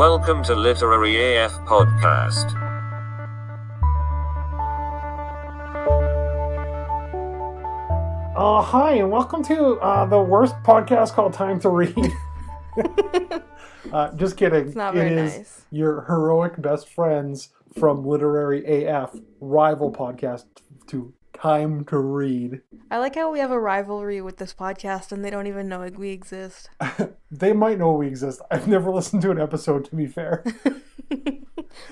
Welcome to Literary AF Podcast. Hi, and welcome to the worst podcast called Time to Read. Just kidding. It's not very nice. Your heroic best friends from Literary AF, rival podcast to Time to Read. I like how we have a rivalry with this podcast and they don't even know we exist. They might know we exist. I've never listened to an episode, to be fair.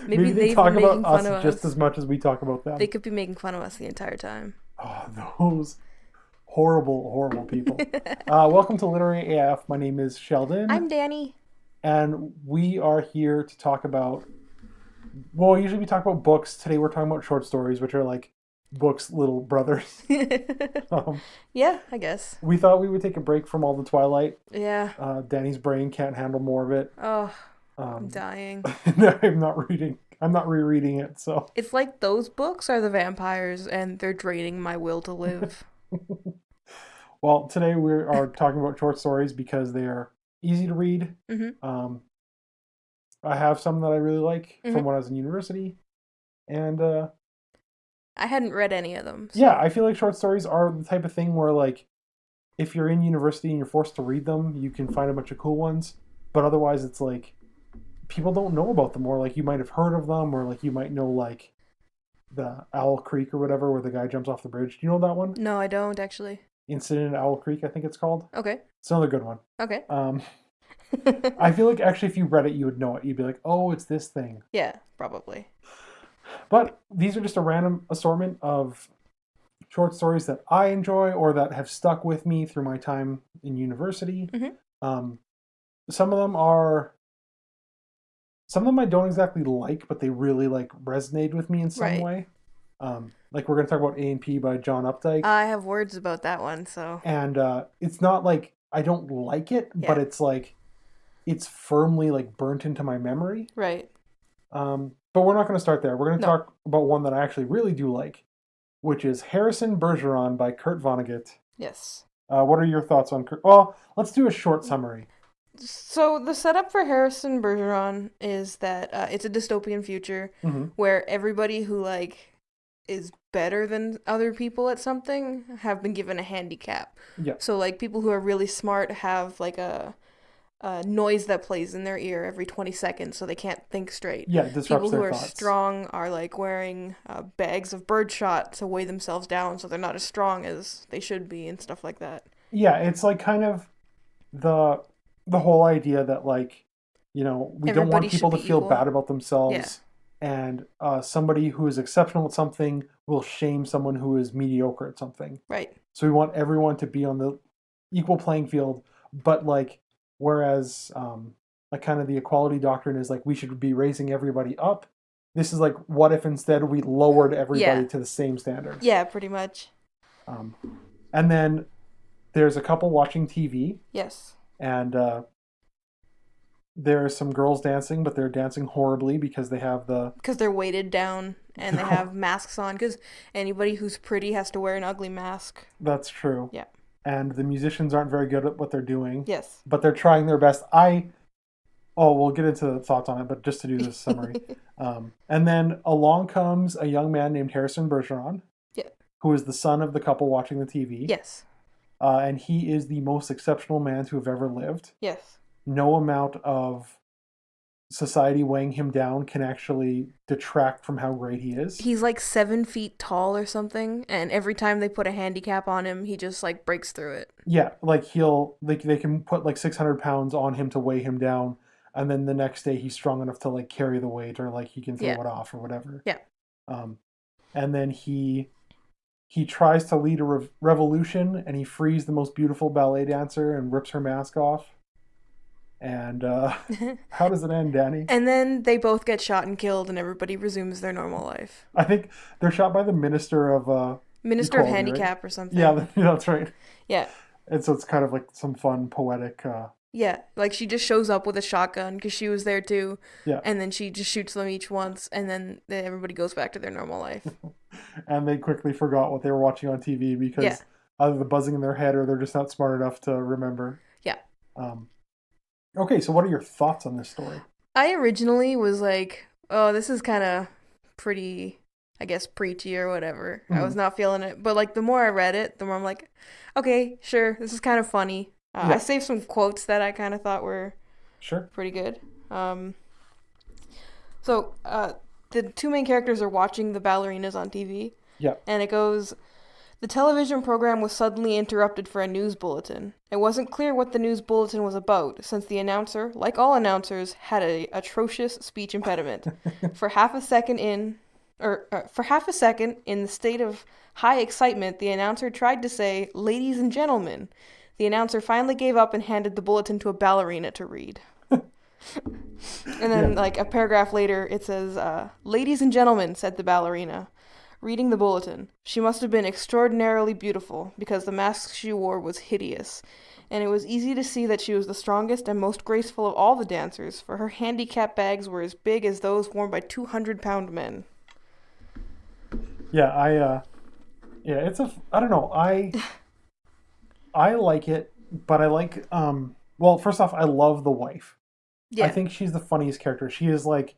Maybe they talk about us just as much as we talk about them. They could be making fun of us the entire time. Oh, those horrible, horrible people. Welcome to Literary AF. My name is Sheldon. I'm Danny. And we are here to talk about, well, usually we talk about books. Today we're talking about short stories, which are like books' little brothers. Yeah, I guess. We thought we would take a break from all the Twilight. Yeah. Danny's brain can't handle more of it. Oh, I'm dying. I'm not rereading it, so. It's like those books are the vampires and they're draining my will to live. Well, today we are talking about short stories because they are easy to read. Mm-hmm. I have some that I really like from when I was in university. And I hadn't read any of them. So. Yeah, I feel like short stories are the type of thing where, like, if you're in university and you're forced to read them, you can find a bunch of cool ones. But otherwise, it's like, people don't know about them. Or, like, you might have heard of them. Or, like, you might know, like, the Owl Creek or whatever, where the guy jumps off the bridge. Do you know that one? No, I don't, actually. Incident at Owl Creek, I think it's called. Okay. It's another good one. Okay. I feel like, actually, if you read it, you would know it. You'd be like, oh, it's this thing. Yeah, probably. But these are just a random assortment of short stories that I enjoy or that have stuck with me through my time in university. Mm-hmm. Some of them I don't exactly like, but they really like resonate with me in some way. Like we're going to talk about A&P by John Updike. I have words about that one, so. And it's not like I don't like it, but it's like it's firmly like burnt into my memory. Right. But we're not going to start there. We're going to talk about one that I actually really do like, which is Harrison Bergeron by Kurt Vonnegut. Yes. What are your thoughts on Kurt? Well, let's do a short summary. So the setup for Harrison Bergeron is that it's a dystopian future where everybody who like is better than other people at something have been given a handicap. Yeah. So like people who are really smart have like a noise that plays in their ear every 20 seconds so they can't think straight. Yeah, it disrupts people who their are thoughts. strong are like wearing bags of birdshot to weigh themselves down so they're not as strong as they should be and stuff like that. Yeah, it's like kind of the whole idea that like, you know, we don't want people to feel bad about themselves. And somebody who is exceptional at something will shame someone who is mediocre at something. Right. So we want everyone to be on the equal playing field, but like, whereas like kind of the equality doctrine is like we should be raising everybody up. This is like, what if instead we lowered everybody to the same standard? Yeah, pretty much. And then there's a couple watching TV. Yes. And there are some girls dancing, but they're dancing horribly because they're weighted down and they have masks on because anybody who's pretty has to wear an ugly mask. That's true. Yeah. And the musicians aren't very good at what they're doing. Yes. But they're trying their best. We'll get into the thoughts on it, but just to do this summary. And then along comes a young man named Harrison Bergeron. Yeah. Who is the son of the couple watching the TV. Yes. And he is the most exceptional man to have ever lived. Yes. No amount of society weighing him down can actually detract from how great he is. He's like 7 feet tall or something, and every time they put a handicap on him, he just like breaks through it. Yeah, like they can put like 600 pounds on him to weigh him down, and then the next day he's strong enough to like carry the weight or like he can throw it off or whatever. Yeah. And then he tries to lead a revolution, and he frees the most beautiful ballet dancer and rips her mask off. And how does it end, Danny? And then they both get shot and killed, and everybody resumes their normal life. I think they're shot by the Minister of Handicap, right? Or something. Yeah, that's right. Yeah. And so it's kind of like some fun poetic. Yeah, like she just shows up with a shotgun because she was there too. Yeah. And then she just shoots them each once, and then everybody goes back to their normal life. And they quickly forgot what they were watching on TV because either the buzzing in their head or they're just not smart enough to remember. Yeah. Okay, so what are your thoughts on this story? I originally was like, oh, this is kind of pretty, I guess, preachy or whatever. I was not feeling it. But, like, the more I read it, the more I'm like, okay, sure, this is kind of funny. I saved some quotes that I kind of thought were pretty good. So, the two main characters are watching the ballerinas on TV. Yeah. And it goes, the television program was suddenly interrupted for a news bulletin. It wasn't clear what the news bulletin was about, since the announcer, like all announcers, had an atrocious speech impediment. For half a second in the state of high excitement, the announcer tried to say, "Ladies and gentlemen." The announcer finally gave up and handed the bulletin to a ballerina to read. And then, like, a paragraph later, it says, "Ladies and gentlemen," said the ballerina, reading the bulletin. She must have been extraordinarily beautiful, because the mask she wore was hideous, and it was easy to see that she was the strongest and most graceful of all the dancers, for her handicap bags were as big as those worn by 200-pound men. Yeah, I don't know, I like it, but I like, well, first off, I love the wife. Yeah. I think she's the funniest character. She is like,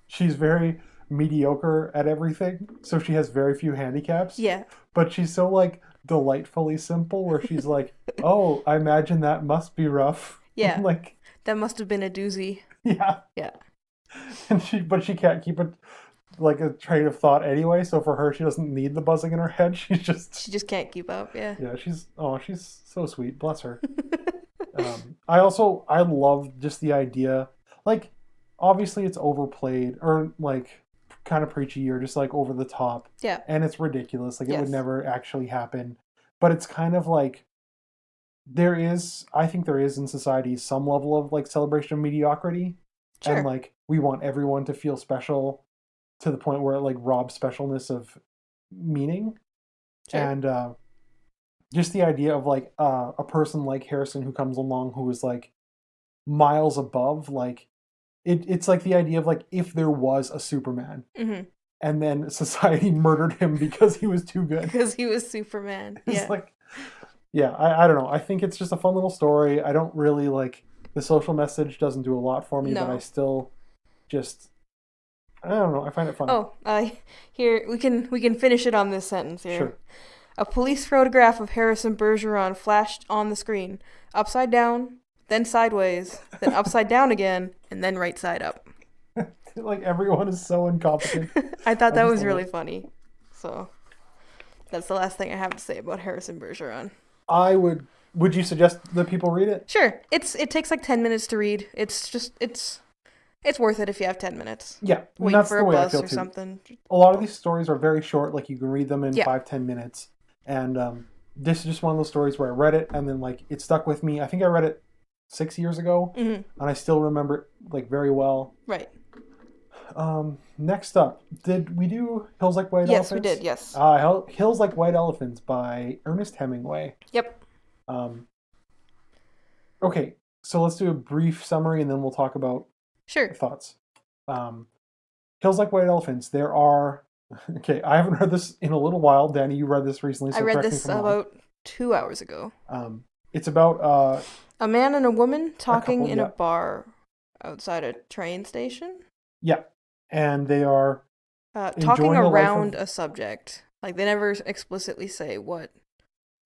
she's very mediocre at everything, so she has very few handicaps. Yeah. But she's so, like, delightfully simple, where she's like, oh, I imagine that must be rough. Yeah. Like, that must have been a doozy. Yeah. Yeah. And she can't keep it, like, a train of thought anyway, so for her, she doesn't need the buzzing in her head. She just can't keep up. Yeah. Yeah, she's so sweet. Bless her. I love just the idea, like, obviously it's overplayed, or, like, kind of preachy, or just, like, over the top. Yeah. And it's ridiculous. Like, it would never actually happen. But it's kind of like, I think there is in society some level of, like, celebration of mediocrity. Sure. And, like, we want everyone to feel special to the point where it, like, robs specialness of meaning. Sure. And just the idea of, like, a person like Harrison who comes along who is, like, miles above, like, it's like the idea of, like, if there was a Superman, and then society murdered him because he was too good. Because he was Superman. It's like, yeah, I don't know. I think it's just a fun little story. I don't really, like, the social message doesn't do a lot for me, but I still just, I don't know. I find it funny. Oh, here, we can finish it on this sentence here. Sure. A police photograph of Harrison Bergeron flashed on the screen, upside down, then sideways, then upside down again, and then right side up. Like, everyone is so incompetent. I thought that was really funny. So, that's the last thing I have to say about Harrison Bergeron. Would you suggest that people read it? Sure. It takes like 10 minutes to read. It's worth it if you have 10 minutes. Yeah. Wait for a bus or something. A lot of these stories are very short. Like, you can read them in 5-10 minutes. And this is just one of those stories where I read it and then, like, it stuck with me. I think I read it 6 years ago, and I still remember it, like, very well. Right. Next up, did we do Hills Like White Elephants? Yes, we did, yes. Hills Like White Elephants by Ernest Hemingway. Yep. Okay, so let's do a brief summary and then we'll talk about thoughts. Hills Like White Elephants, there are... Okay, I haven't read this in a little while. Danny, you read this recently, so I read this about 2 hours ago. It's about... a man and a woman talking in a bar outside a train station? Yeah, and they are talking around a subject. Like, they never explicitly say what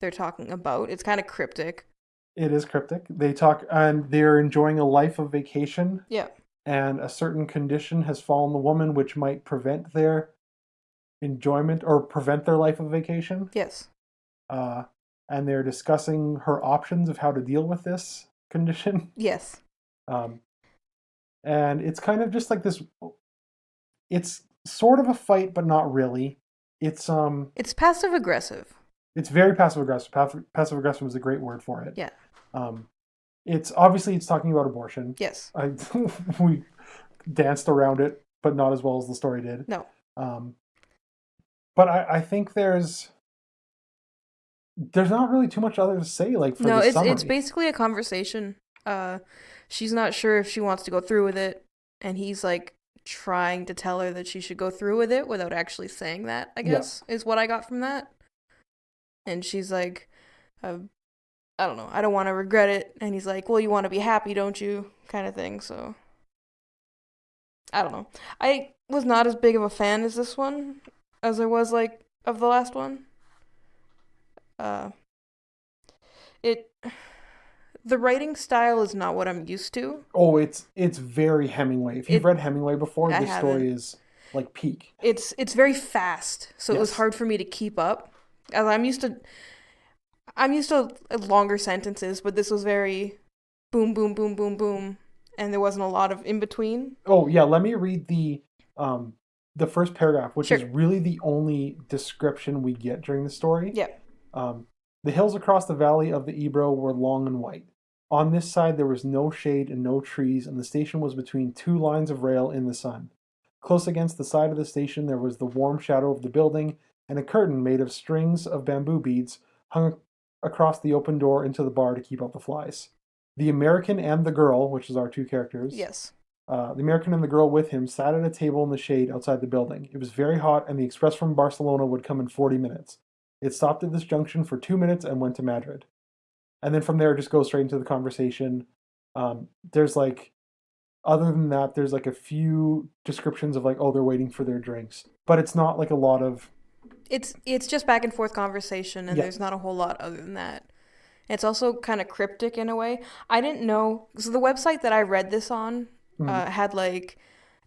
they're talking about. It's kind of cryptic. It is cryptic. They talk, and they're enjoying a life of vacation. Yeah. And a certain condition has fallen the woman which might prevent their enjoyment or prevent their life of vacation. Yes. And they're discussing her options of how to deal with this condition. Yes. And it's kind of just like this, it's sort of a fight, but not really. It's passive aggressive. It's very passive aggressive. Passive aggressive is a great word for it. Yeah. It's talking about abortion. Yes. We danced around it, but not as well as the story did. No. But I think there's not really too much other to say. Like, for the summary. It's basically a conversation. She's not sure if she wants to go through with it, and he's like trying to tell her that she should go through with it without actually saying that, I guess, is what I got from that. And she's like, I don't know, I don't want to regret it. And he's like, well, you want to be happy, don't you? Kind of thing. So I don't know. I was not as big of a fan as this one as I was like of the last one. It the writing style is not what I'm used to. Oh, it's very Hemingway. If you've read Hemingway before, this story is like peak. It's very fast, so Yes. it was hard for me to keep up. As I'm used to longer sentences, but this was very boom, boom, boom, boom, boom, and there wasn't a lot of in between. Oh yeah, let me read the first paragraph, which Sure. is really the only description we get during the story. Yeah. The hills across the valley of the Ebro were long and white. On this side there was no shade and no trees, and the station was between two lines of rail in the sun. Close against the side of the station there was the warm shadow of the building, and a curtain made of strings of bamboo beads hung across the open door into the bar to keep out the flies. The American and the girl, which is our two characters, Yes. the American and the girl with him sat at a table in the shade outside the building. It was very hot, and the express from Barcelona would come in 40 minutes. It stopped at this junction for 2 minutes and went to Madrid. And then from there, it just goes straight into the conversation. There's like, other than that, there's like a few descriptions of like, oh, they're waiting for their drinks. But it's not like a lot of... It's just back and forth conversation, and Yeah. there's not a whole lot other than that. It's also kind of cryptic in a way. I didn't know... So the website that I read this on had like...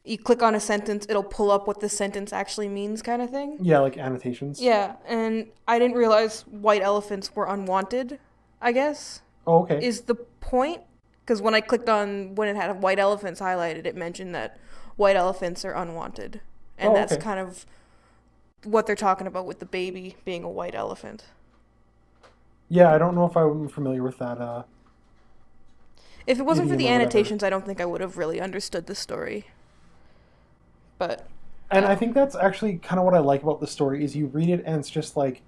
You click on a sentence, it'll pull up what the sentence actually means kind of thing. Yeah, like annotations. Yeah, and I didn't realize white elephants were unwanted, I guess. Oh, okay. Is the point... Because when I clicked on... When it had white elephants highlighted, it mentioned that white elephants are unwanted. And that's okay. kind of what they're talking about with the baby being a white elephant. Yeah, I don't know if I'm familiar with that. If it wasn't for Idiom the or whatever. annotations, I don't think I would have really understood the story. But... And I think that's actually kind of what I like about the story, is you read it and it's just like...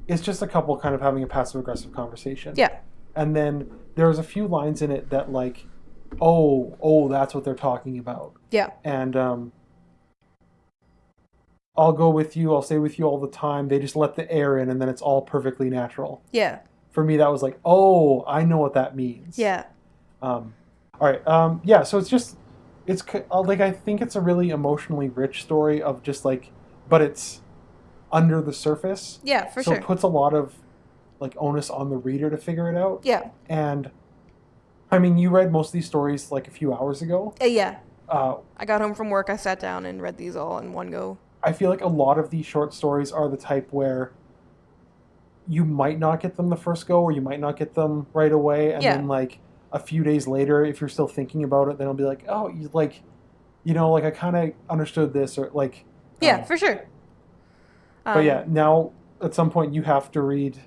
It's just a couple kind of having a passive-aggressive conversation. Yeah. And then there's a few lines in it that like, oh, that's what they're talking about. Yeah. And I'll go with you, I'll stay with you all the time. They just let the air in and then it's all perfectly natural. Yeah. For me, that was like, oh, I know what that means. Yeah. All right. Yeah, so it's like, I think it's a really emotionally rich story of just like, but it's under the surface. Yeah, for so sure. it puts a lot of like onus on the reader to figure it out. Yeah. And I mean, you read most of these stories like a few hours ago. Yeah. I got home from work, I sat down and read these all in one go. I feel like a lot of these short stories are the type where you might not get them the first go, or you might not get them right away, and then like a few days later, if you're still thinking about it, then it'll be like, oh, like I kind of understood this, or like Yeah, for sure. But yeah, now at some point you have to read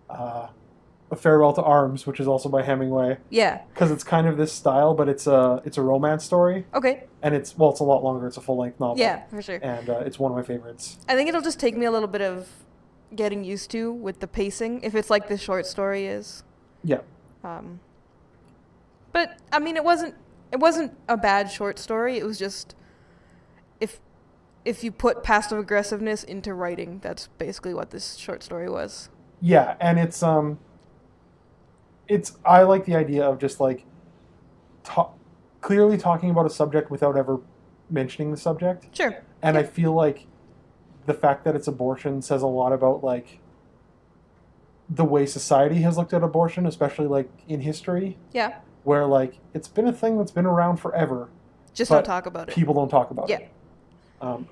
A Farewell to Arms, which is also by Hemingway. Yeah. Because it's kind of this style, but it's a romance story. Okay. And it's a lot longer. It's a full-length novel. Yeah, for sure. And it's one of my favorites. I think it'll just take me a little bit of getting used to with the pacing, if it's like this short story is. Yeah. But I mean, it wasn't a bad short story. It was just if you put passive aggressiveness into writing, that's basically what this short story was. Yeah, and it's I like the idea of just like clearly talking about a subject without ever mentioning the subject. Sure. And yeah. I feel like the fact that it's abortion says a lot about like the way society has looked at abortion, especially like in history. Yeah. Where like it's been a thing that's been around forever. Just don't talk about it. People don't talk about yeah. it.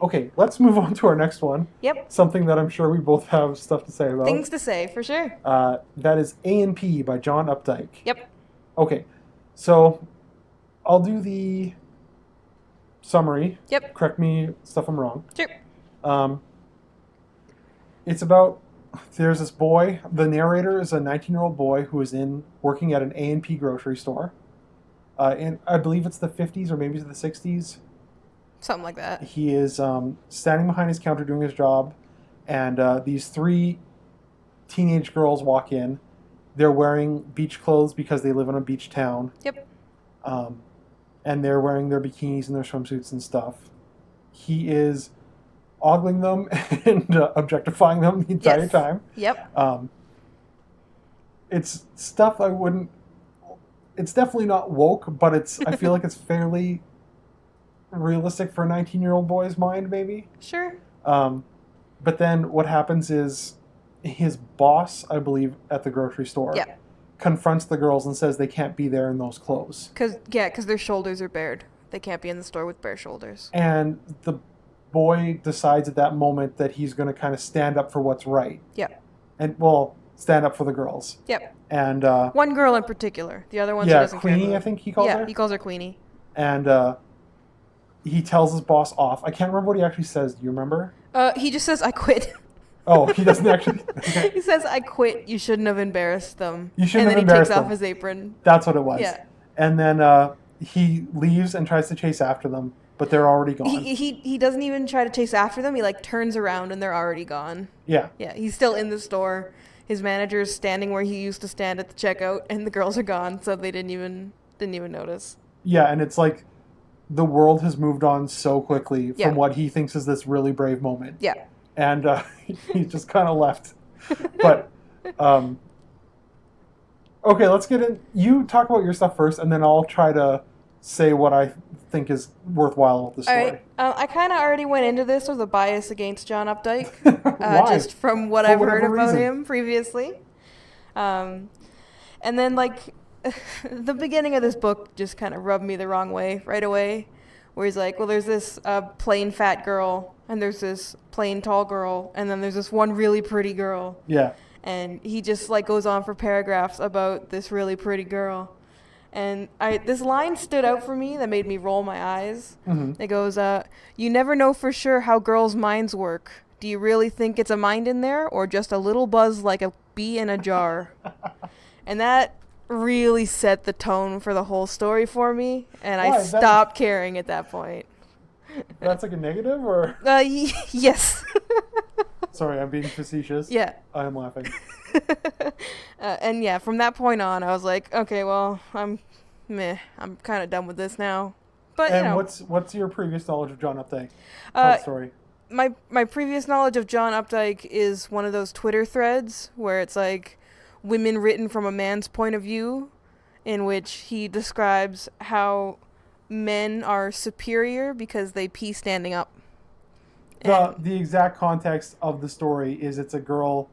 Okay, let's move on to our next one. Yep. Something that I'm sure we both have stuff to say about. Things to say, for sure. That is A&P by John Updike. Yep. Okay, so I'll do the summary. Yep. Correct me if I'm wrong. Sure. It's about, there's this boy, the narrator is a 19-year-old boy who is working at an A&P grocery store. And I believe it's the 50s or maybe the 60s. Something like that. He is standing behind his counter doing his job, and these three teenage girls walk in. They're wearing beach clothes because they live in a beach town. Yep. And they're wearing their bikinis and their swimsuits and stuff. He is ogling them and objectifying them the entire time. Yep. it's stuff I wouldn't. It's definitely not woke, but I feel like it's fairly realistic for a 19-year-old boy's mind, maybe. Sure. But then what happens is his boss, I believe, at the grocery store, confronts the girls and says they can't be there in those clothes. Because their shoulders are bared. They can't be in the store with bare shoulders. And the boy decides at that moment that he's going to kind of stand up for what's right. Yep. And, well, stand up for the girls. Yep. And one girl in particular. The other ones he doesn't Queenie, care about. I think he calls her. Yeah, he calls her Queenie. And he tells his boss off. I can't remember what he actually says. Do you remember? He just says, I quit. Oh, he doesn't actually... Okay. He says, I quit. You shouldn't have embarrassed them. You shouldn't have embarrassed them. And then he takes off his apron. That's what it was. Yeah. And then he leaves and tries to chase after them, but they're already gone. He doesn't even try to chase after them. He, like, turns around and they're already gone. Yeah. Yeah, he's still in the store. His manager is standing where he used to stand at the checkout, and the girls are gone, so they didn't even notice. Yeah, and it's like the world has moved on so quickly from what he thinks is this really brave moment. Yeah. And he's just kind of left. But, okay, let's get in. You talk about your stuff first, and then I'll try to say what I think is worthwhile about the story. All right. I kind of already went into this with a bias against John Updike, Why? just from what I've heard about him previously. And then, like, the beginning of this book just kind of rubbed me the wrong way right away, where he's like, well, there's this plain fat girl, and there's this plain tall girl, and then there's this one really pretty girl. Yeah. And he just, like, goes on for paragraphs about this really pretty girl. And this line stood out for me that made me roll my eyes. Mm-hmm. It goes, you never know for sure how girls' minds work. Do you really think it's a mind in there, or just a little buzz like a bee in a jar? And that really set the tone for the whole story for me, and I stopped caring at that point. That's like a negative, or? Yes. Sorry, I'm being facetious. Yeah. I am laughing. And yeah, from that point on, I was like, okay, well, I'm kind of done with this now. But and you know, what's your previous knowledge of John Updike? Story. My previous knowledge of John Updike is one of those Twitter threads where it's like women written from a man's point of view, in which he describes how men are superior because they pee standing up. The exact context of the story is it's a girl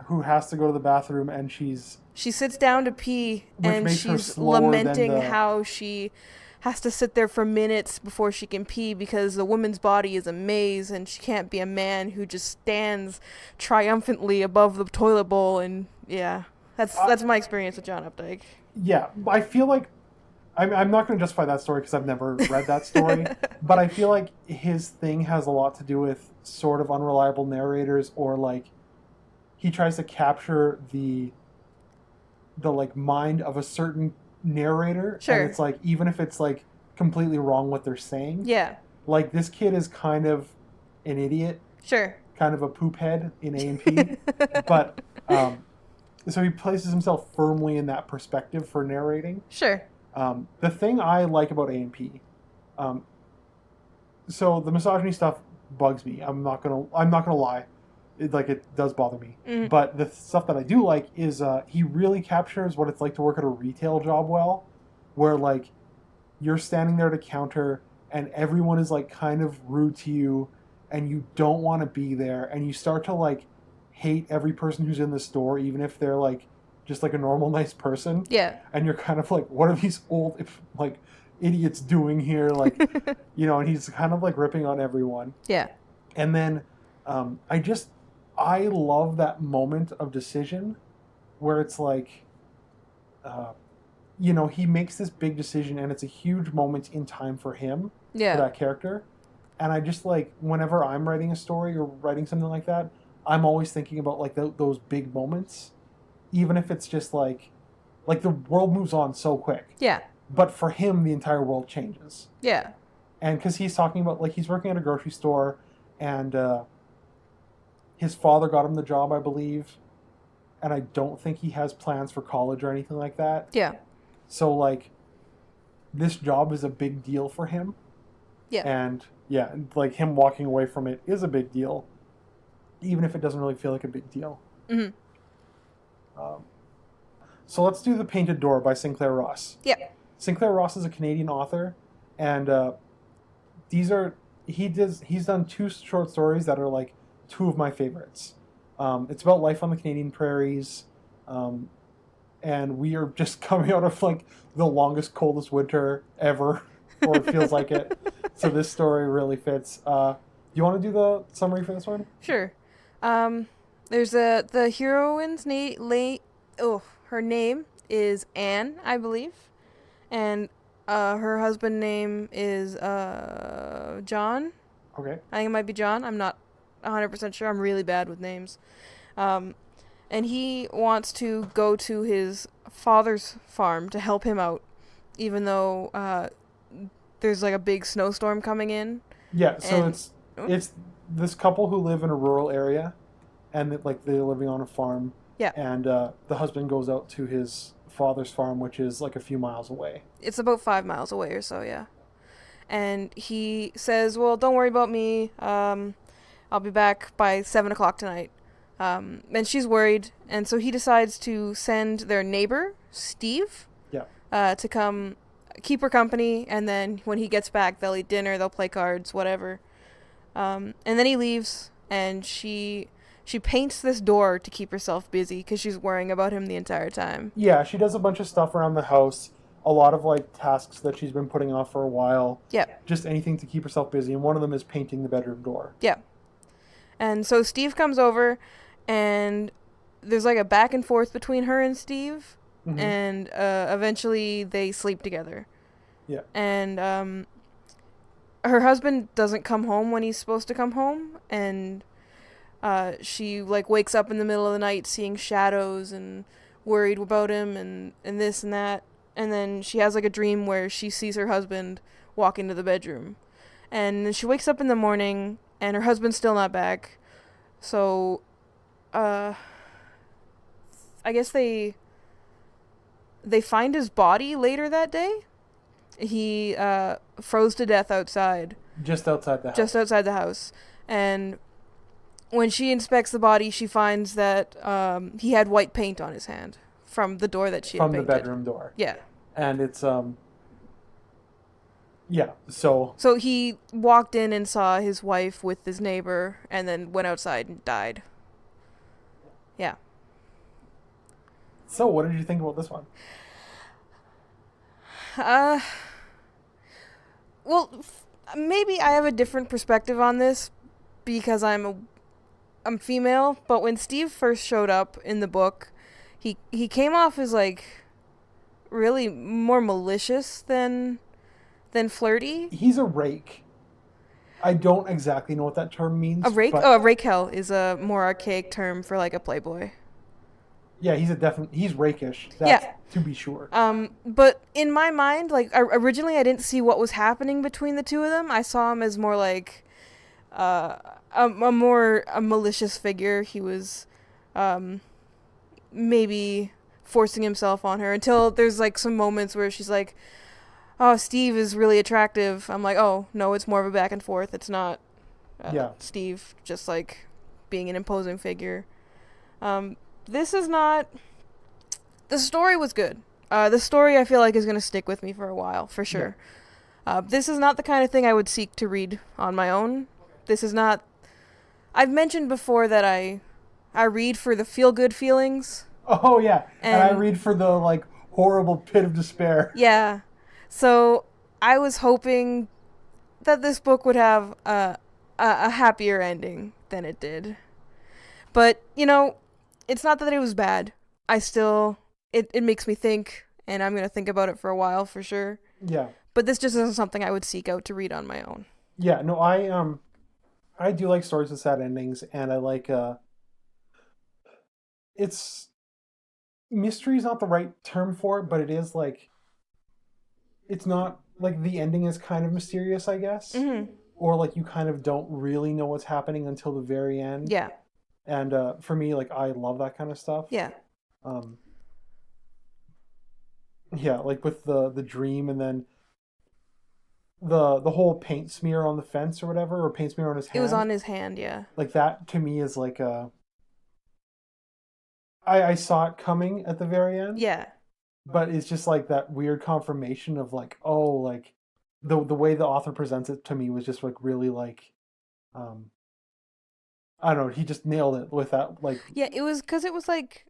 who has to go to the bathroom, and she sits down to pee, and she's lamenting how she has to sit there for minutes before she can pee because the woman's body is a maze, and she can't be a man who just stands triumphantly above the toilet bowl. And yeah, that's my experience with John Updike. Yeah, I feel like I'm not going to justify that story because I've never read that story, but I feel like his thing has a lot to do with sort of unreliable narrators, or like he tries to capture the like mind of a certain narrator. Sure. And it's like, even if it's like completely wrong what they're saying. Yeah. Like, this kid is kind of an idiot. Sure. Kind of a poop head in A&P. But so he places himself firmly in that perspective for narrating. Sure. The thing I like about A&P, so the misogyny stuff bugs me. I'm not gonna lie. It does bother me. Mm-hmm. But the stuff that I do like is he really captures what it's like to work at a retail job well, where like you're standing there to counter and everyone is like kind of rude to you and you don't want to be there, and you start to like hate every person who's in the store, even if they're like just like a normal nice person. Yeah. And you're kind of like, what are these old like idiots doing here? Like, you know, and he's kind of like ripping on everyone. Yeah. And then I love that moment of decision where it's like, you know, he makes this big decision and it's a huge moment in time for him, for that character. And I just like, whenever I'm writing a story or writing something like that, I'm always thinking about like those big moments, even if it's just like the world moves on so quick. Yeah. But for him, the entire world changes. Yeah. And because he's talking about, like, he's working at a grocery store, and his father got him the job, I believe. And I don't think he has plans for college or anything like that. Yeah. So, like, this job is a big deal for him. Yeah. And, yeah, like, him walking away from it is a big deal, even if it doesn't really feel like a big deal. Mm-hmm. So let's do The Painted Door by Sinclair Ross. Yeah. Sinclair Ross is a Canadian author, and he's done 2 short stories that are like 2 of my favorites. It's about life on the Canadian prairies, and we are just coming out of like the longest, coldest winter ever, or it feels like it. So this story really fits. Do you want to do the summary for this one? Sure. There's the heroine's her name is Anne, I believe, and her husband's name is John. Okay. I think it might be John. I'm not 100% sure. I'm really bad with names. And he wants to go to his father's farm to help him out, even though there's like a big snowstorm coming in. Yeah, so it's this couple who live in a rural area, and they're living on a farm. Yeah. And the husband goes out to his father's farm, which is like a few miles away. It's about 5 miles away or so, yeah. And he says, well, don't worry about me. I'll be back by 7 o'clock tonight. And she's worried, and so he decides to send their neighbor, Steve, to come keep her company, and then when he gets back, they'll eat dinner, they'll play cards, whatever. And then he leaves, and she paints this door to keep herself busy, because she's worrying about him the entire time. Yeah, she does a bunch of stuff around the house, a lot of like tasks that she's been putting off for a while. Yeah. Just anything to keep herself busy, and one of them is painting the bedroom door. Yeah. And so Steve comes over, and there's like a back and forth between her and Steve, and eventually they sleep together. Yeah. And her husband doesn't come home when he's supposed to come home, and she like wakes up in the middle of the night seeing shadows and worried about him and this and that. And then she has like a dream where she sees her husband walk into the bedroom. And then she wakes up in the morning and her husband's still not back. So I guess they find his body later that day. He froze to death outside. Just outside the house. Just outside the house. And when she inspects the body, she finds that he had white paint on his hand from the door that she had painted. From the bedroom door. Yeah. And it's, yeah, so... So he walked in and saw his wife with his neighbor, and then went outside and died. Yeah. So, what did you think about this one? Well, maybe I have a different perspective on this because I'm female, but when Steve first showed up in the book, he came off as like really more malicious than flirty. He's a rake. I don't exactly know what that term means. A rake? But a rakehell is a more archaic term for like a playboy. Yeah, he's rakish. That's, yeah. To be sure. But in my mind, like originally I didn't see what was happening between the two of them. I saw him as more like a malicious figure. He was maybe forcing himself on her until there's like some moments where she's like, oh, Steve is really attractive. I'm like, oh no, it's more of a back and forth. It's not Steve just like being an imposing figure. This is not... The story was good. The story I feel like is going to stick with me for a while, for sure. Yeah. This is not the kind of thing I would seek to read on my own. This is not... I've mentioned before that I read for the feel-good feelings. Oh, yeah. And I read for the, like, horrible pit of despair. Yeah. So I was hoping that this book would have a happier ending than it did. But, you know, it's not that it was bad. I still... It makes me think, and I'm going to think about it for a while for sure. Yeah. But this just isn't something I would seek out to read on my own. Yeah, no, I do like stories with sad endings, and I like, it's... Mystery is not the right term for it, but it is, like... It's not, like, the ending is kind of mysterious, I guess. Mm-hmm. Or, like, you kind of don't really know what's happening until the very end. Yeah. And for me, like, I love that kind of stuff. Yeah. Yeah, like with the dream, and then the whole paint smear on the fence or whatever, or paint smear on his hand. It was on his hand, yeah. Like that to me is like I saw it coming at the very end. Yeah. But it's just like that weird confirmation of like, oh, like the way the author presents it to me was just like really like, I don't know, he just nailed it with that like. Yeah, it was because it was like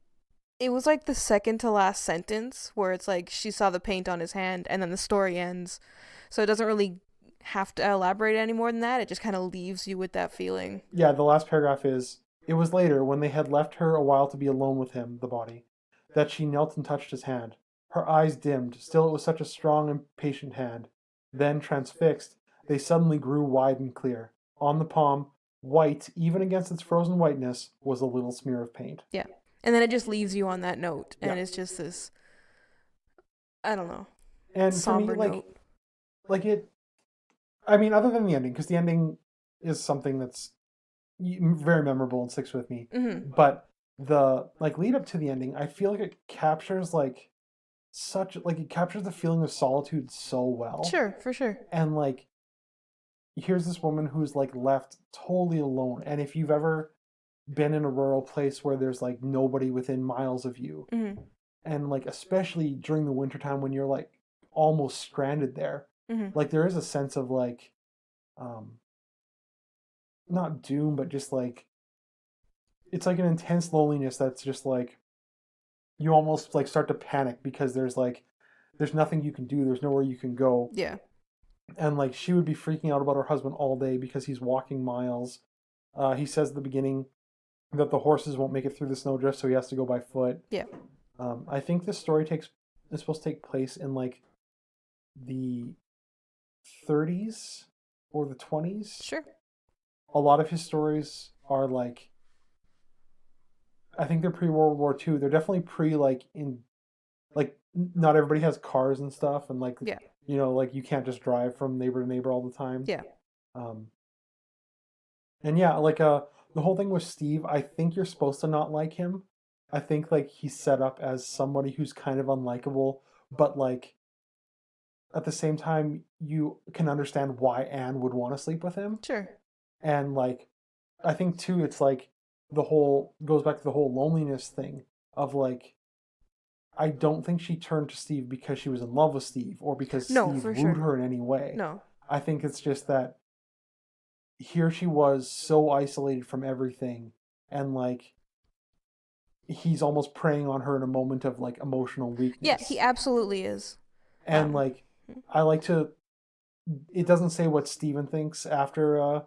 the second to last sentence where it's like she saw the paint on his hand and then the story ends. So it doesn't really have to elaborate any more than that. It just kind of leaves you with that feeling. Yeah, the last paragraph is, it was later, when they had left her a while to be alone with him, the body, that she knelt and touched his hand. Her eyes dimmed, still it was such a strong and patient hand. Then, transfixed, they suddenly grew wide and clear. On the palm, white, even against its frozen whiteness, was a little smear of paint. Yeah. And then it just leaves you on that note. And it's just this, I don't know, and somber for me, note. Like it, I mean, other than the ending, because the ending is something that's very memorable and sticks with me. Mm-hmm. But the like lead up to the ending, I feel like it captures like it captures the feeling of solitude so well. Sure, for sure. And like, here's this woman who's like left totally alone. And if you've ever been in a rural place where there's like nobody within miles of you, Mm-hmm. and like especially during the wintertime when you're like almost stranded there, like there is a sense of like, not doom, but just like, it's like an intense loneliness that's just like, you almost like start to panic because there's nothing you can do, there's nowhere you can go. Yeah. And like she would be freaking out about her husband all day because he's walking miles. He says at the beginning that the horses won't make it through the snowdrift, so he has to go by foot. Yeah. I think this story is supposed to take place in like the 30s or the 20s. Sure. A lot of his stories are like, I think they're pre-World War II. They're definitely pre like in like not everybody has cars and stuff, and like Yeah. you know, like you can't just drive from neighbor to neighbor all the time. Yeah. And yeah, like the whole thing with Steve, I think you're supposed to not like him. I think like he's set up as somebody who's kind of unlikable, but like at the same time you can understand why Anne would want to sleep with him. Sure. And like I think too it's like the whole goes back to the whole loneliness thing of like, I don't think she turned to Steve because she was in love with Steve or because Steve wooed her in any way. No. I think it's just that here she was so isolated from everything, and like he's almost preying on her in a moment of like emotional weakness. Yeah, he absolutely is. And like I like to, it doesn't say what Steven thinks after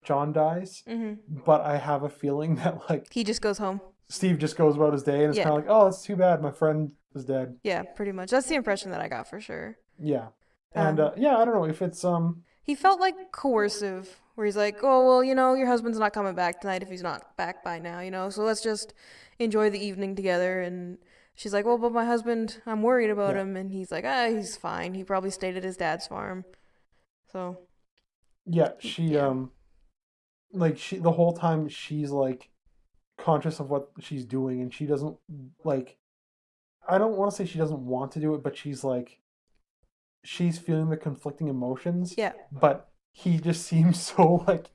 John dies, but I have a feeling that like he just goes home. Steve just goes about his day, and it's kind of like, oh, it's too bad my friend is dead. Yeah, pretty much. That's the impression that I got for sure. Yeah. And yeah, I don't know if it's he felt like coercive, where he's like, oh, well, you know, your husband's not coming back tonight if he's not back by now, you know, so let's just enjoy the evening together. And she's like, well, but my husband, I'm worried about him. And he's like, he's fine. He probably stayed at his dad's farm. So yeah, she like the whole time she's like conscious of what she's doing, and she doesn't like, I don't want to say she doesn't want to do it, but she's like, she's feeling the conflicting emotions. Yeah. But he just seems so like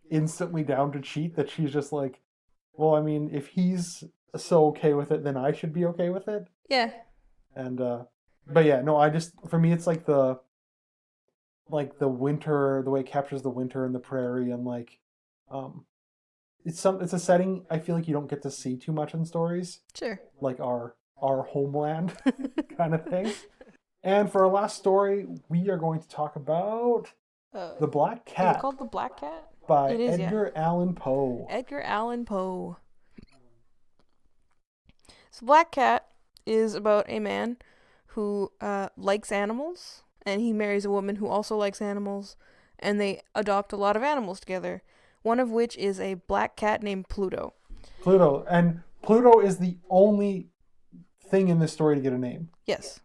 instantly down to cheat that she's just like, well, I mean, if he's so okay with it, then I should be okay with it. Yeah. And but yeah, no, I just, for me it's like the winter, the way it captures the winter and the prairie, and like it's a setting I feel like you don't get to see too much in stories. Sure. Like our homeland kind of thing. And for our last story, we are going to talk about The Black Cat. Is it called The Black Cat? By Edgar Allan Poe. Edgar Allan Poe. So Black Cat is about a man who likes animals, and he marries a woman who also likes animals, and they adopt a lot of animals together, one of which is a black cat named Pluto. And Pluto is the only thing in this story to get a name. Yes.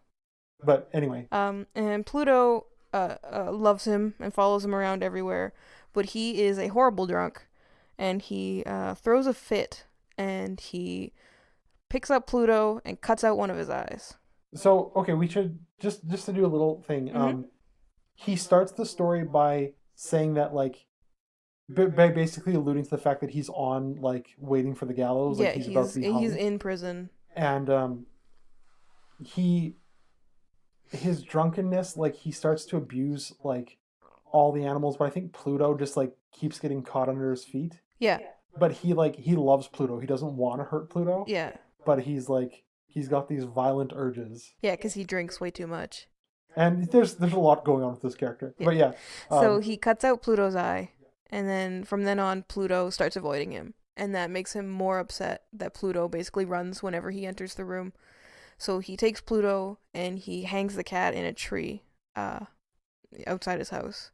But anyway. And Pluto loves him and follows him around everywhere, but he is a horrible drunk, and he throws a fit, and he picks up Pluto and cuts out one of his eyes. So, okay, we should just to do a little thing. He starts the story by saying that like basically alluding to the fact that he's on, like, waiting for the gallows. Yeah, Like, he's about to be hung. he's in prison. And his drunkenness, like, he starts to abuse, like, all the animals, but I think Pluto just, like, keeps getting caught under his feet. Yeah. But he loves Pluto. He doesn't want to hurt Pluto. Yeah. But he's got these violent urges. Yeah, because he drinks way too much. And there's a lot going on with this character. Yeah. But yeah. So he cuts out Pluto's eye, and then from then on, Pluto starts avoiding him. And that makes him more upset that Pluto basically runs whenever he enters the room. So he takes Pluto and he hangs the cat in a tree outside his house.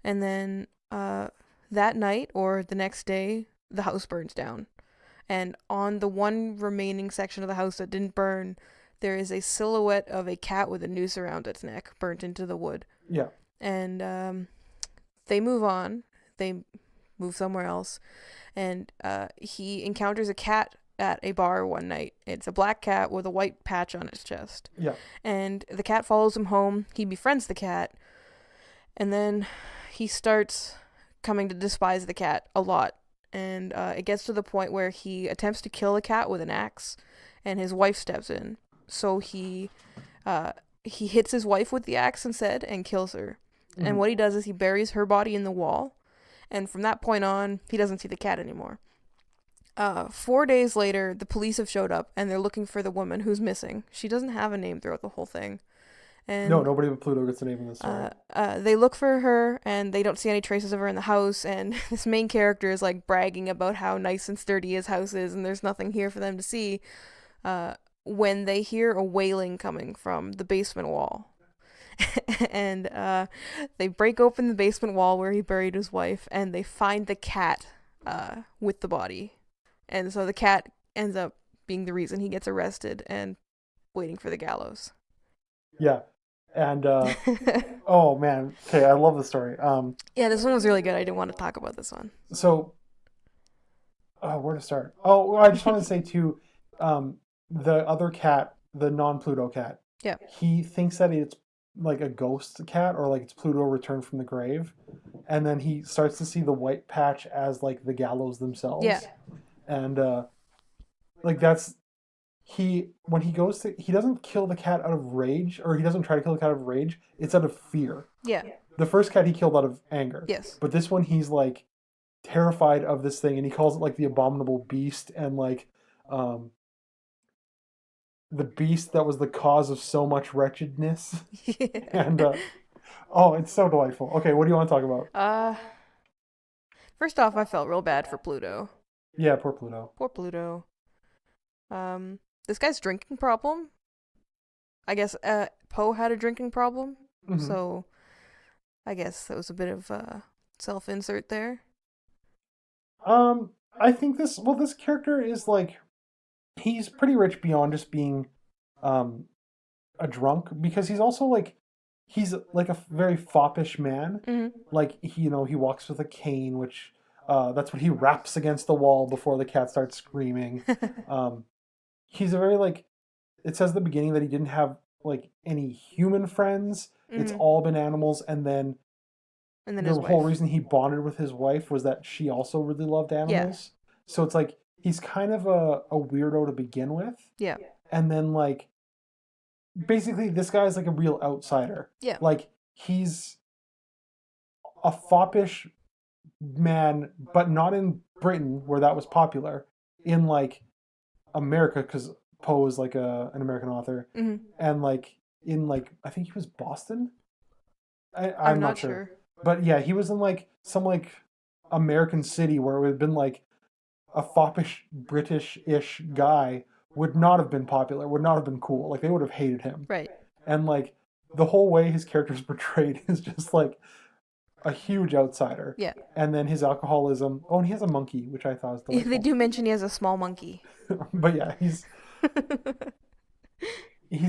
And then that night or the next day, the house burns down. And on the one remaining section of the house that didn't burn, there is a silhouette of a cat with a noose around its neck burnt into the wood. Yeah. And they move on. They move somewhere else. And he encounters a cat at a bar one night. It's a black cat with a white patch on its chest. Yeah. And the cat follows him home. He befriends the cat. And then he starts coming to despise the cat a lot. And it gets to the point where he attempts to kill the cat with an axe, and his wife steps in. So he hits his wife with the axe instead and kills her. Mm-hmm. And what he does is he buries her body in the wall. And from that point on, he doesn't see the cat anymore. 4 days later, the police have showed up, and they're looking for the woman who's missing. She doesn't have a name throughout the whole thing. And, no, nobody but Pluto gets a name in this story. They look for her, and they don't see any traces of her in the house, and this main character is, like, bragging about how nice and sturdy his house is, and there's nothing here for them to see, when they hear a wailing coming from the basement wall. And they break open the basement wall where he buried his wife, and they find the cat with the body. And so the cat ends up being the reason he gets arrested and waiting for the gallows. Yeah. And, oh man. Okay, I love the story. Yeah, this one was really good. I didn't want to talk about this one. So, where to start? Oh, I just want to say too, the other cat, the non-Pluto cat. Yeah. He thinks that it's like a ghost cat, or like it's Pluto returned from the grave. And then he starts to see the white patch as like the gallows themselves. Yeah. And, like that's, when he goes to, he doesn't kill the cat out of rage, or he doesn't try to kill the cat out of rage. It's out of fear. Yeah. The first cat he killed out of anger. Yes. But this one, he's like terrified of this thing, and he calls it like the abominable beast, and like the beast that was the cause of so much wretchedness. Yeah. And oh, it's so delightful. Okay, what do you want to talk about? First off, I felt real bad for Pluto. Yeah, poor Pluto. Poor Pluto. This guy's drinking problem. I guess Poe had a drinking problem, mm-hmm. So I guess that was a bit of self-insert there. I think this character is like, he's pretty rich beyond just being a drunk, because he's also like, he's like a very foppish man. Mm-hmm. Like he walks with a cane, which that's what he raps against the wall before the cat starts screaming. He's a very like, it says at the beginning that he didn't have like any human friends. Mm-hmm. It's all been animals, and then the whole reason he bonded with his wife was that she also really loved animals. Yeah. So it's like he's kind of a weirdo to begin with. Yeah. And then like basically this guy's like a real outsider. Yeah. Like he's a foppish man, but not in Britain where that was popular. In like America, because Poe is like an American author, mm-hmm. and like in like, I think he was Boston. I'm not sure, but yeah, he was in like some like American city where it would have been like a foppish British-ish guy would not have been popular, would not have been cool. Like they would have hated him, right? And like the whole way his character is portrayed is just like a huge outsider. Yeah. And then his alcoholism. Oh, and he has a monkey, which I thought was delightful. They do mention he has a small monkey. But yeah, he's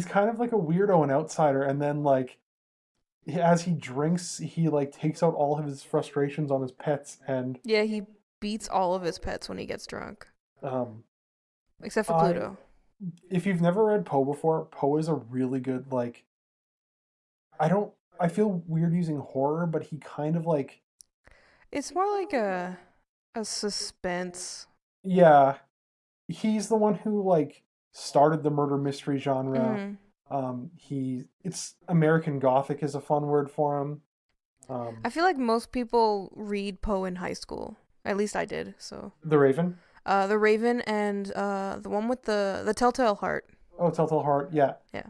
kind of like a weirdo and outsider. And then like, as he drinks, he like takes out all of his frustrations on his pets. And yeah, he beats all of his pets when he gets drunk. Except for Pluto. If you've never read Poe before, Poe is a really good like, I feel weird using horror, but he kind of like, It's more like a suspense. Yeah, he's the one who like started the murder mystery genre. It's American Gothic is a fun word for him. I feel like most people read Poe in high school. At least I did. So The Raven. The Raven and the one with the Telltale Heart. Oh, Telltale Heart. Yeah. Yeah.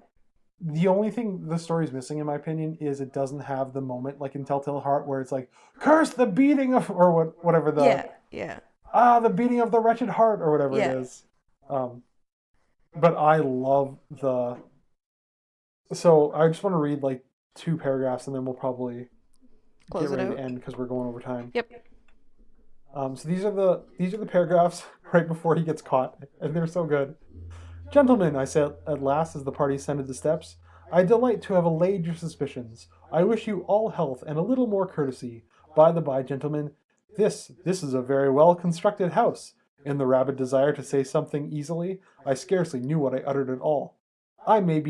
The only thing the story's missing, in my opinion, is it doesn't have the moment like in Telltale Heart where it's like, curse the beating of, or whatever the the beating of the wretched heart or whatever it is. But I love the. So I just want to read like 2 paragraphs and then we'll probably Close get ready it out. to end because we're going over time. Yep. So these are the paragraphs right before he gets caught, and they're so good. Gentlemen, I said at last as the party ascended the steps, I delight to have allayed your suspicions. I wish you all health and a little more courtesy. By the by, gentlemen, this is a very well constructed house. In the rabid desire to say something easily, I scarcely knew what I uttered at all. I may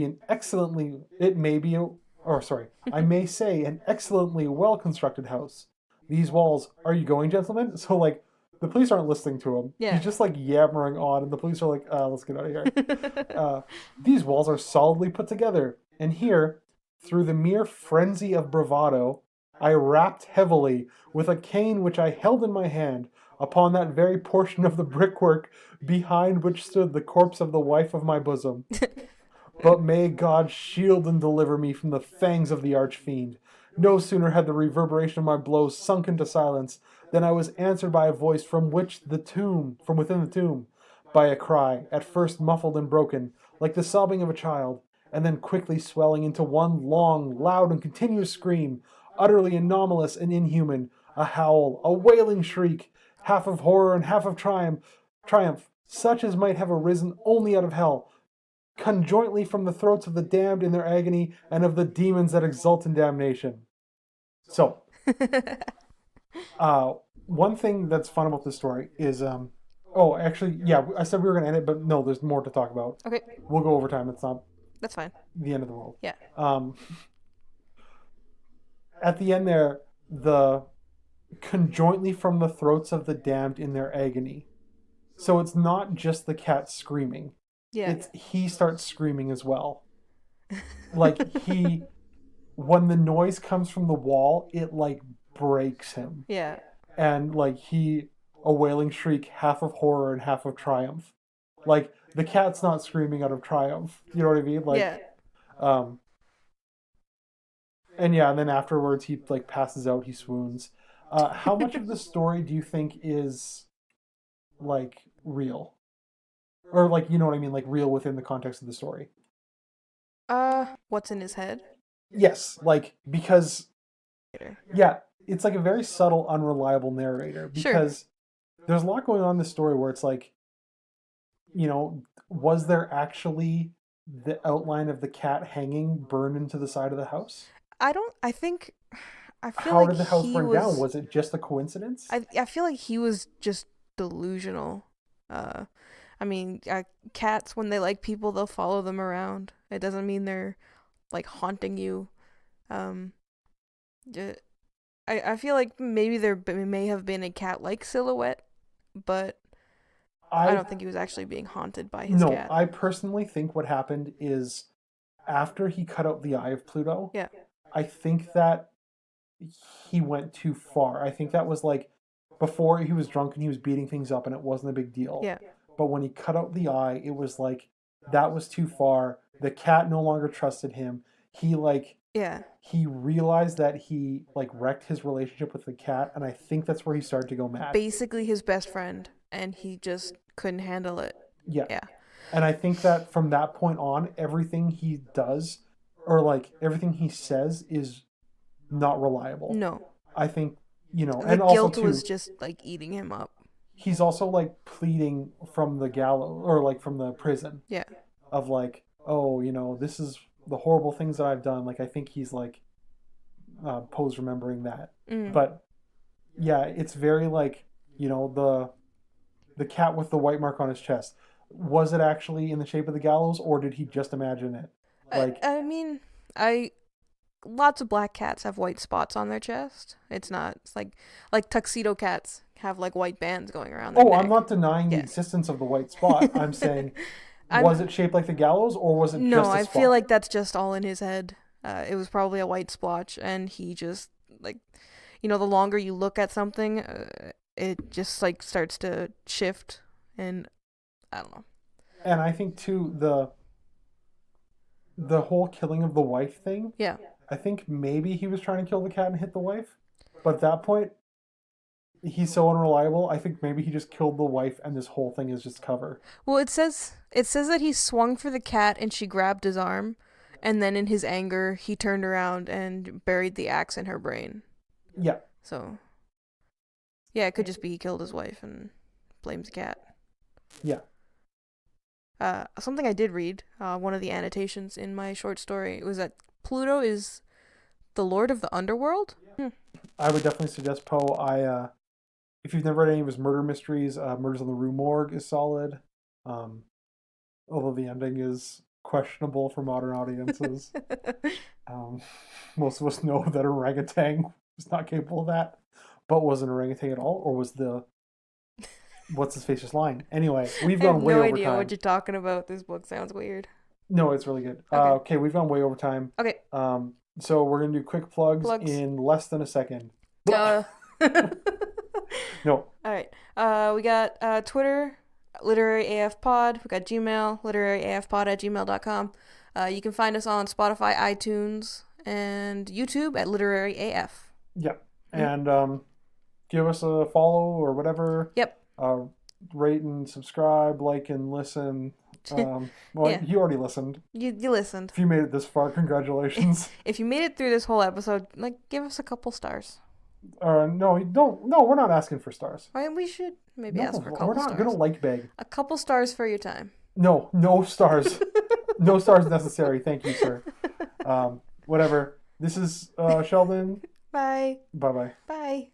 say an excellently well constructed house. These walls, are you going, gentlemen? So like, the police aren't listening to him. Yeah. He's just like yammering on, and the police are like, let's get out of here. These walls are solidly put together, and here, through the mere frenzy of bravado, I rapped heavily with a cane which I held in my hand upon that very portion of the brickwork behind which stood the corpse of the wife of my bosom. But may God shield and deliver me from the fangs of the archfiend. No sooner had the reverberation of my blows sunk into silence than I was answered by a voice from within the tomb, by a cry, at first muffled and broken, like the sobbing of a child, and then quickly swelling into one long, loud, and continuous scream, utterly anomalous and inhuman, a howl, a wailing shriek, half of horror and half of triumph, such as might have arisen only out of hell, conjointly from the throats of the damned in their agony and of the demons that exult in damnation. So, one thing that's fun about this story is, I said we were going to end it, but no, there's more to talk about. Okay. We'll go over time. It's not That's fine. the end of the world. Yeah. At the end there, the conjointly from the throats of the damned in their agony. So it's not just the cat screaming. Yeah. He starts screaming as well. Like when the noise comes from the wall, it like breaks him. Yeah. And like a wailing shriek, half of horror and half of triumph. Like the cat's not screaming out of triumph. You know what I mean? Like, yeah. And then afterwards he like passes out, he swoons. How much of the story do you think is like real? Or like, you know what I mean, like real within the context of the story? What's in his head? Yes, like because it's like a very subtle, unreliable narrator because there's a lot going on in this story where it's like, you know, was there actually the outline of the cat hanging burned into the side of the house? I feel How like did the house burn down? Was it just a coincidence? I feel like he was just delusional. I mean, cats, when they like people, they'll follow them around. It doesn't mean they're like haunting you. I feel like maybe there may have been a cat-like silhouette, but I don't think he was actually being haunted by his cat. No, I personally think what happened is after he cut out the eye of Pluto, I think that he went too far. I think that was like before he was drunk and he was beating things up and it wasn't a big deal. Yeah. But when he cut out the eye, it was like that was too far. The cat no longer trusted him. He realized that he like wrecked his relationship with the cat, and I think that's where he started to go mad. Basically his best friend, and he just couldn't handle it. Yeah. And I think that from that point on, everything he does or like everything he says is not reliable. No. I think, you know, the and also guilt too, was just like eating him up. He's also like pleading from the gallows or like from the prison. Yeah. Of like, oh, you know, this is the horrible things that I've done. Like I think he's like Poe's remembering that. But yeah, it's very like, you know, the cat with the white mark on his chest. Was it actually in the shape of the gallows or did he just imagine it? Like I mean, I lots of black cats have white spots on their chest. It's like tuxedo cats have like white bands going around their neck. I'm not denying the existence of the white spot. I'm saying, was it shaped like the gallows, or was it just a spot? No, I feel like that's just all in his head. It was probably a white splotch, and he just, like, the longer you look at something, it just, like, starts to shift, and I don't know. And I think, too, the whole killing of the wife thing, yeah. I think maybe he was trying to kill the cat and hit the wife, but at that point, he's so unreliable. I think maybe he just killed the wife, and this whole thing is just cover. Well, it says that he swung for the cat, and she grabbed his arm, and then in his anger, he turned around and buried the axe in her brain. Yeah. So, yeah, it could just be he killed his wife and blames the cat. Yeah. Something I did read, one of the annotations in my short story, was that Pluto is the lord of the underworld. I would definitely suggest Poe. If you've never read any of his murder mysteries, Murders on the Rue Morgue is solid. Although the ending is questionable for modern audiences. Most of us know that orangutan was not capable of that. But was an orangutan at all? Or was the... What's his face just lying? Anyway, we've gone way over time. I have no idea what you're talking about. This book sounds weird. No, it's really good. Okay, we've gone way over time. Okay. So we're going to do quick plugs in less than a second. No. All right. We got Twitter, LiteraryAFPod. We got Gmail, LiteraryAFPod@gmail.com. You can find us on Spotify, iTunes, and YouTube at LiteraryAF. Yeah. And give us a follow or whatever. Yep. Rate and subscribe, like and listen. You already listened. You listened. If you made it this far, congratulations. If you made it through this whole episode, give us a couple stars. No, don't. No, we're not asking for stars. I mean, we should maybe ask for a couple stars. We're not going to like beg. A couple stars for your time. No stars. No stars necessary. Thank you, sir. Whatever. This is Sheldon. Bye. Bye-bye. Bye.